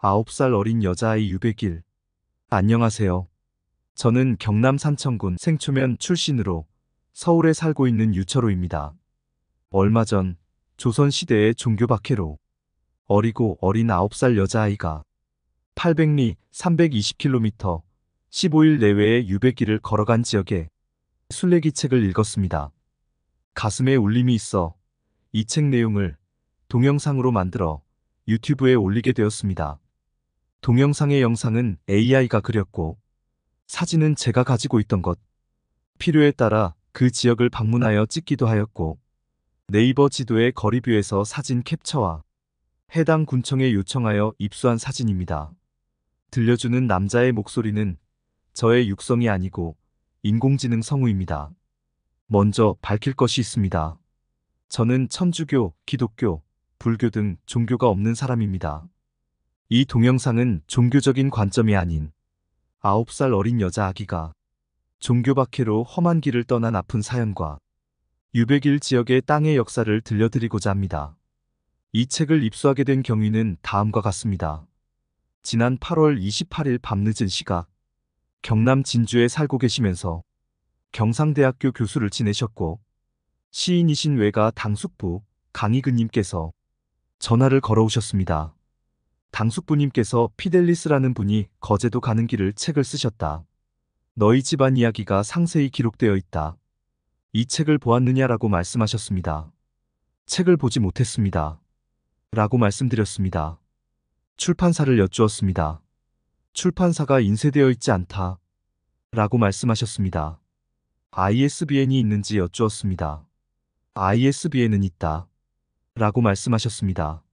9살 어린 여자아이 유백일. 안녕하세요. 저는 경남 산청군 생초면 출신으로 서울에 살고 있는 유철호입니다. 얼마 전 조선시대의 종교 박해로 어리고 어린 9살 여자아이가 800리 320km 15일 내외의 유백길을 걸어간 지역에 순례기 책을 읽었습니다. 가슴에 울림이 있어 이 책 내용을 동영상으로 만들어 유튜브에 올리게 되었습니다. 동영상의 영상은 AI가 그렸고 사진은 제가 가지고 있던 것, 필요에 따라 그 지역을 방문하여 찍기도 하였고 네이버 지도의 거리뷰에서 사진 캡처와 해당 군청에 요청하여 입수한 사진입니다. 들려주는 남자의 목소리는 저의 육성이 아니고 인공지능 성우입니다. 먼저 밝힐 것이 있습니다. 저는 천주교, 기독교, 불교 등 종교가 없는 사람입니다. 이 동영상은 종교적인 관점이 아닌 9살 어린 여자 아기가 종교 박해로 험한 길을 떠난 아픈 사연과 유백일 지역의 땅의 역사를 들려드리고자 합니다. 이 책을 입수하게 된 경위는 다음과 같습니다. 지난 8월 28일 밤늦은 시각, 경남 진주에 살고 계시면서 경상대학교 교수를 지내셨고 시인이신 외가 당숙부 강희근님께서 전화를 걸어오셨습니다. 당숙부님께서 피델리스라는 분이 거제도 가는 길을 책을 쓰셨다. 너희 집안 이야기가 상세히 기록되어 있다. 이 책을 보았느냐라고 말씀하셨습니다. 책을 보지 못했습니다. 라고 말씀드렸습니다. 출판사를 여쭈었습니다. 출판사가 인쇄되어 있지 않다. 라고 말씀하셨습니다. ISBN이 있는지 여쭈었습니다. ISBN은 있다. 라고 말씀하셨습니다.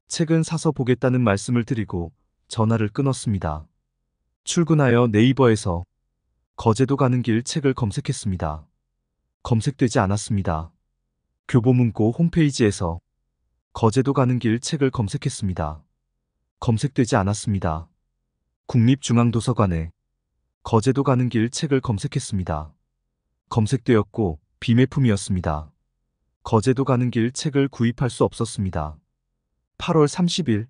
책은 사서 보겠다는 말씀을 드리고 전화를 끊었습니다. 출근하여 네이버에서 거제도 가는 길 책을 검색했습니다. 검색되지 않았습니다. 교보문고 홈페이지에서 거제도 가는 길 책을 검색했습니다. 검색되지 않았습니다. 국립중앙도서관에 거제도 가는 길 책을 검색했습니다. 검색되었고 비매품이었습니다. 거제도 가는 길 책을 구입할 수 없었습니다. 8월 30일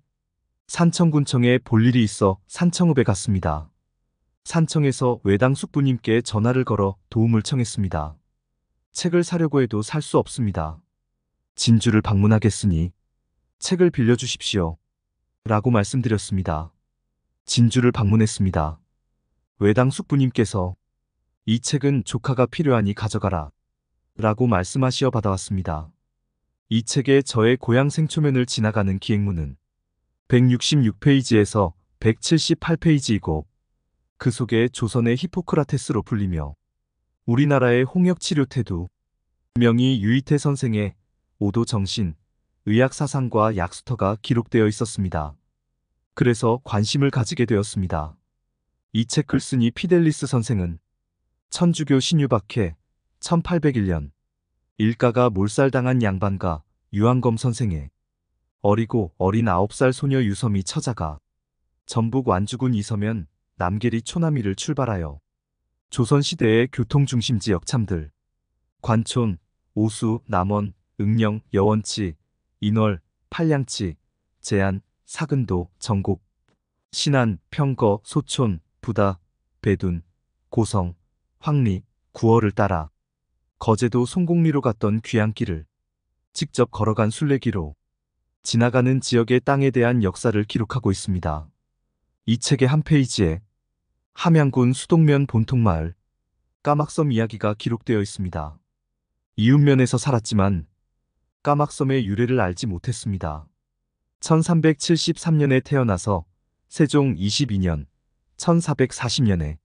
산청군청에 볼 일이 있어 산청읍에 갔습니다. 산청에서 외당 숙부님께 전화를 걸어 도움을 청했습니다. 책을 사려고 해도 살 수 없습니다. 진주를 방문하겠으니 책을 빌려주십시오. 라고 말씀드렸습니다. 진주를 방문했습니다. 외당 숙부님께서 이 책은 조카가 필요하니 가져가라. 라고 말씀하시어 받아왔습니다. 이 책에 저의 고향 생초면을 지나가는 기행문은 166페이지에서 178페이지이고 그 속에 조선의 히포크라테스로 불리며 우리나라의 홍역치료 태두, 명의 유이태 선생의 오도 정신, 의학 사상과 약수터가 기록되어 있었습니다. 그래서 관심을 가지게 되었습니다. 이 책 글쓴이 피델리스 선생은 천주교 신유박해 1801년 일가가 몰살당한 양반가 유한검 선생의 어리고 어린 9살 소녀 유섬이 처자가 전북 완주군 이서면 남계리 초남이를 출발하여 조선시대의 교통중심 지역 참들 관촌, 오수, 남원, 응령, 여원치, 인월, 팔량치, 제안, 사근도, 정곡, 신안, 평거, 소촌, 부다, 배둔, 고성, 황리, 구월을 따라 거제도 송곡리로 갔던 귀향길을 직접 걸어간 순례기로 지나가는 지역의 땅에 대한 역사를 기록하고 있습니다. 이 책의 한 페이지에 함양군 수동면 본통마을 까막섬 이야기가 기록되어 있습니다. 이웃면에서 살았지만 까막섬의 유래를 알지 못했습니다. 1373년에 태어나서 세종 22년 1440년에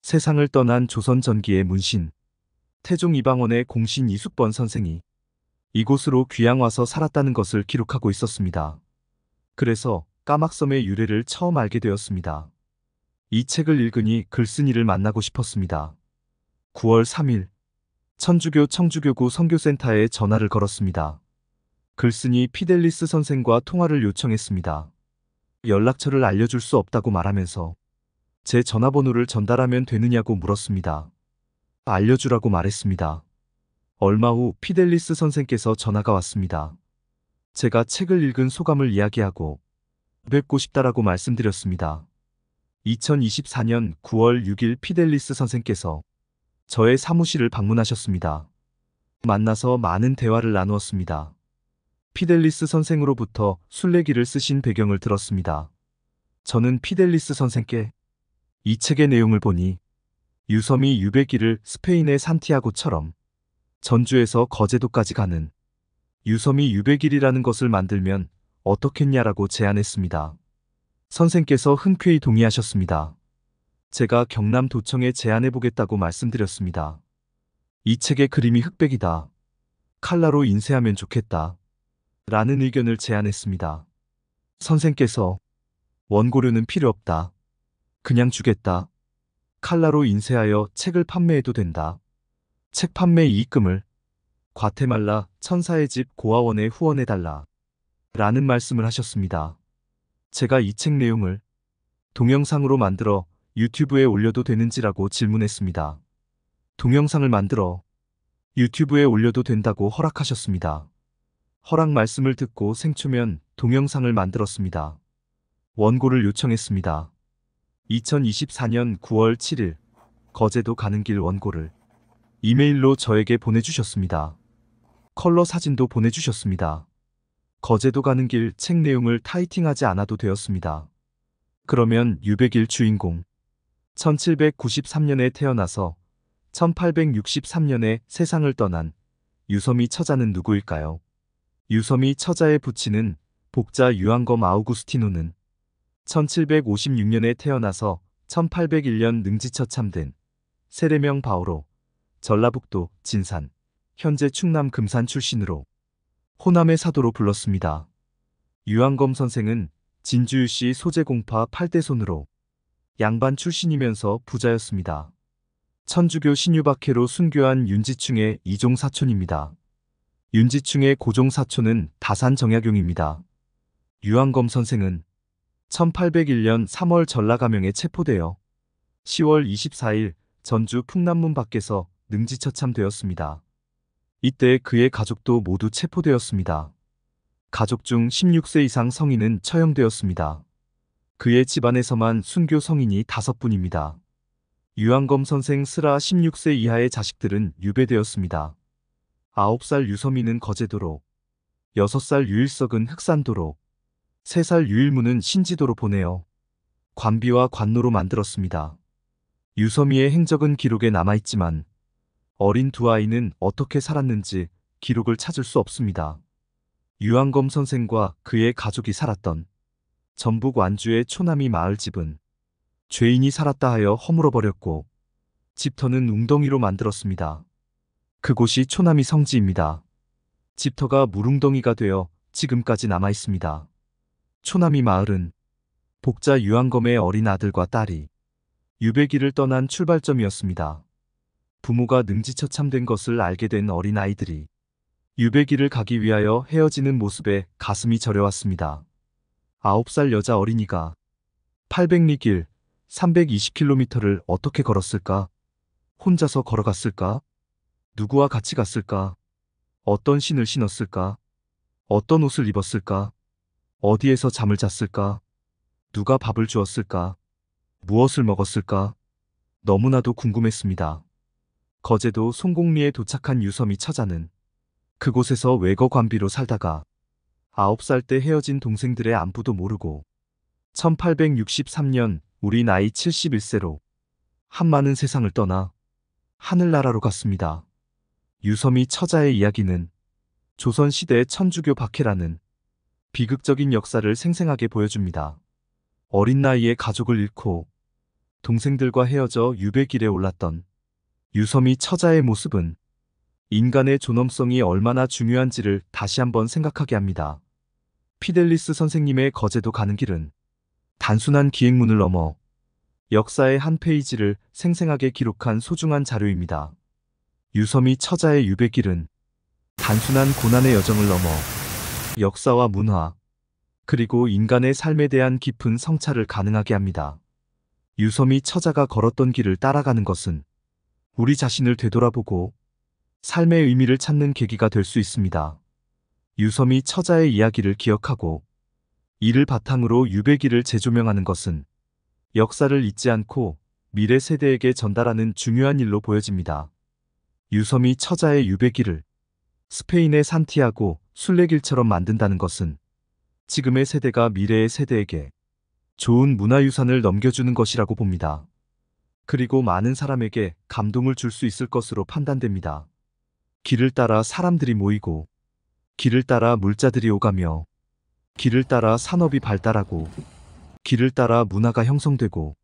세상을 떠난 조선 전기의 문신 태종 이방원의 공신 이숙번 선생이 이곳으로 귀양 와서 살았다는 것을 기록하고 있었습니다. 그래서 까막섬의 유래를 처음 알게 되었습니다. 이 책을 읽으니 글쓴이를 만나고 싶었습니다. 9월 3일 천주교 청주교구 선교센터에 전화를 걸었습니다. 글쓴이 피델리스 선생과 통화를 요청했습니다. 연락처를 알려줄 수 없다고 말하면서 제 전화번호를 전달하면 되느냐고 물었습니다. 알려주라고 말했습니다. 얼마 후 피델리스 선생께서 전화가 왔습니다. 제가 책을 읽은 소감을 이야기하고 뵙고 싶다라고 말씀드렸습니다. 2024년 9월 6일 피델리스 선생께서 저의 사무실을 방문하셨습니다. 만나서 많은 대화를 나누었습니다. 피델리스 선생으로부터 순례기를 쓰신 배경을 들었습니다. 저는 피델리스 선생께 이 책의 내용을 보니 유섬이 유배기를 스페인의 산티아고처럼 전주에서 거제도까지 가는 유섬이 유배길이라는 것을 만들면 어떻겠냐라고 제안했습니다. 선생께서 흔쾌히 동의하셨습니다. 제가 경남도청에 제안해보겠다고 말씀드렸습니다. 이 책의 그림이 흑백이다. 칼라로 인쇄하면 좋겠다. 라는 의견을 제안했습니다. 선생께서 원고료는 필요 없다. 그냥 주겠다. 칼라로 인쇄하여 책을 판매해도 된다. 책 판매 이익금을 과테말라 천사의 집 고아원에 후원해달라. 라는 말씀을 하셨습니다. 제가 이 책 내용을 동영상으로 만들어 유튜브에 올려도 되는지라고 질문했습니다. 동영상을 만들어 유튜브에 올려도 된다고 허락하셨습니다. 허락 말씀을 듣고 생초면 동영상을 만들었습니다. 원고를 요청했습니다. 2024년 9월 7일 거제도 가는 길 원고를 이메일로 저에게 보내주셨습니다. 컬러 사진도 보내주셨습니다. 거제도 가는 길 책 내용을 타이팅하지 않아도 되었습니다. 그러면 유백일 주인공 1793년에 태어나서 1863년에 세상을 떠난 유섬이 처자는 누구일까요? 유섬이 처자에 붙이는 복자 유한검 아우구스티노는 1756년에 태어나서 1801년 능지처 참된 세례명 바오로 전라북도 진산, 현재 충남 금산 출신으로 호남의 사도로 불렀습니다. 유한검 선생은 진주유씨 소제공파 8대손으로 양반 출신이면서 부자였습니다. 천주교 신유박해로 순교한 윤지충의 이종 사촌입니다. 윤지충의 고종 사촌은 다산 정약용입니다. 유한검 선생은 1801년 3월 전라감영에 체포되어 10월 24일 전주 풍남문 밖에서 능지처참되었습니다. 이때 그의 가족도 모두 체포되었습니다. 가족 중 16세 이상 성인은 처형되었습니다. 그의 집안에서만 순교 성인이 5분입니다. 유한검 선생 스라 16세 이하의 자식들은 유배되었습니다. 9살 유섬이는 거제도로, 6살 유일석은 흑산도로, 3살 유일무는 신지도로 보내어 관비와 관노로 만들었습니다. 유섬이의 행적은 기록에 남아있지만 어린 두 아이는 어떻게 살았는지 기록을 찾을 수 없습니다. 유한검 선생과 그의 가족이 살았던 전북 완주의 초남이 마을집은 죄인이 살았다 하여 허물어버렸고 집터는 웅덩이로 만들었습니다. 그곳이 초남이 성지입니다. 집터가 물웅덩이가 되어 지금까지 남아있습니다. 초남이 마을은 복자 유한검의 어린 아들과 딸이 유배기를 떠난 출발점이었습니다. 부모가 능지처참된 것을 알게 된 어린 아이들이 유배기를 가기 위하여 헤어지는 모습에 가슴이 저려왔습니다. 9살 여자 어린이가 800리 길 320km를 어떻게 걸었을까? 혼자서 걸어갔을까? 누구와 같이 갔을까? 어떤 신을 신었을까? 어떤 옷을 입었을까? 어디에서 잠을 잤을까? 누가 밥을 주었을까? 무엇을 먹었을까? 너무나도 궁금했습니다. 거제도 송곡리에 도착한 유섬이 처자는 그곳에서 외거 관비로 살다가 9살 때 헤어진 동생들의 안부도 모르고 1863년 우리 나이 71세로 한많은 세상을 떠나 하늘나라로 갔습니다. 유섬이 처자의 이야기는 조선시대 천주교 박해라는 비극적인 역사를 생생하게 보여줍니다. 어린 나이에 가족을 잃고 동생들과 헤어져 유배길에 올랐던 유섬이 처자의 모습은 인간의 존엄성이 얼마나 중요한지를 다시 한번 생각하게 합니다. 피델리스 선생님의 거제도 가는 길은 단순한 기행문을 넘어 역사의 한 페이지를 생생하게 기록한 소중한 자료입니다. 유섬이 처자의 유배길은 단순한 고난의 여정을 넘어 역사와 문화, 그리고 인간의 삶에 대한 깊은 성찰을 가능하게 합니다. 유섬이 처자가 걸었던 길을 따라가는 것은 우리 자신을 되돌아보고 삶의 의미를 찾는 계기가 될 수 있습니다. 유섬이 처자의 이야기를 기억하고 이를 바탕으로 유배기를 재조명하는 것은 역사를 잊지 않고 미래 세대에게 전달하는 중요한 일로 보여집니다. 유섬이 처자의 유배기를 스페인의 산티아고 순례길처럼 만든다는 것은 지금의 세대가 미래의 세대에게 좋은 문화유산을 넘겨주는 것이라고 봅니다. 그리고 많은 사람에게 감동을 줄 수 있을 것으로 판단됩니다. 길을 따라 사람들이 모이고, 길을 따라 물자들이 오가며, 길을 따라 산업이 발달하고, 길을 따라 문화가 형성되고,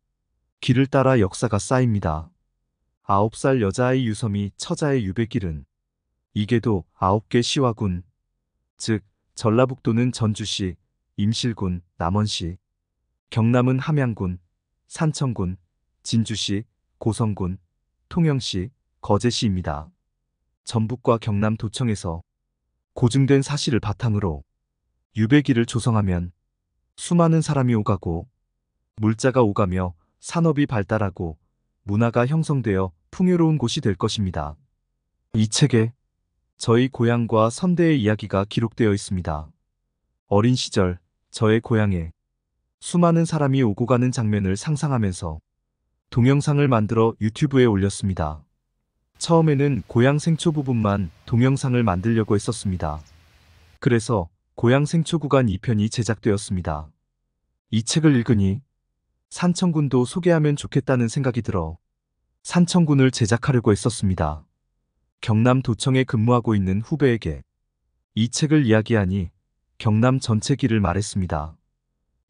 길을 따라 역사가 쌓입니다. 9살 여자아이 유섬이 처자의 유배길은 이계도 9개 시와 군, 즉 전라북도는 전주시, 임실군, 남원시, 경남은 함양군, 산청군, 진주시, 고성군, 통영시, 거제시입니다. 전북과 경남 도청에서 고증된 사실을 바탕으로 유배기를 조성하면 수많은 사람이 오가고 물자가 오가며 산업이 발달하고 문화가 형성되어 풍요로운 곳이 될 것입니다. 이 책에 저희 고향과 선대의 이야기가 기록되어 있습니다. 어린 시절 저의 고향에 수많은 사람이 오고 가는 장면을 상상하면서 동영상을 만들어 유튜브에 올렸습니다. 처음에는 고향 생초 부분만 동영상을 만들려고 했었습니다. 그래서 고향 생초 구간 2편이 제작되었습니다. 이 책을 읽으니 산청군도 소개하면 좋겠다는 생각이 들어 산청군을 제작하려고 했었습니다. 경남 도청에 근무하고 있는 후배에게 이 책을 이야기하니 경남 전체 길을 말했습니다.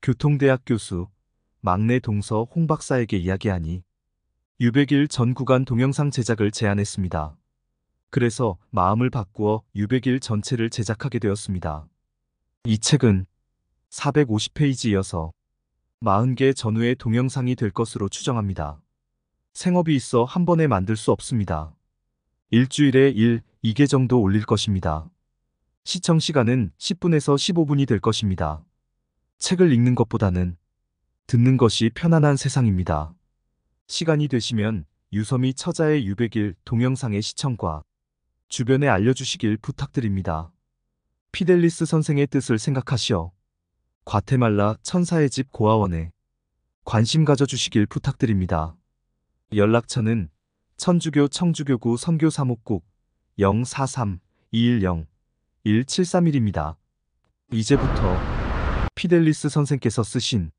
교통대학 교수 막내 동서 홍 박사에게 이야기하니 유배길 전 구간 동영상 제작을 제안했습니다. 그래서 마음을 바꾸어 유배길 전체를 제작하게 되었습니다. 이 책은 450페이지여서 40개 전후의 동영상이 될 것으로 추정합니다. 생업이 있어 한 번에 만들 수 없습니다. 일주일에 2개 정도 올릴 것입니다. 시청 시간은 10분에서 15분이 될 것입니다. 책을 읽는 것보다는 듣는 것이 편안한 세상입니다. 시간이 되시면 유섬이 처자의 유배길 동영상의 시청과 주변에 알려주시길 부탁드립니다. 피델리스 선생의 뜻을 생각하시어 과테말라 천사의 집 고아원에 관심 가져주시길 부탁드립니다. 연락처는 천주교 청주교구 선교 사목국 043-210-1731입니다. 이제부터 피델리스 선생께서 쓰신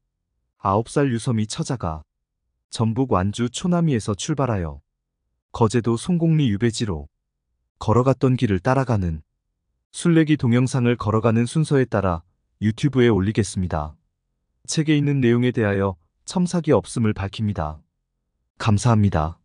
9살 유섬이 처자가 전북 완주 초남이에서 출발하여 거제도 송곡리 유배지로 걸어갔던 길을 따라가는 순례기 동영상을 걸어가는 순서에 따라 유튜브에 올리겠습니다. 책에 있는 내용에 대하여 첨삭이 없음을 밝힙니다. 감사합니다.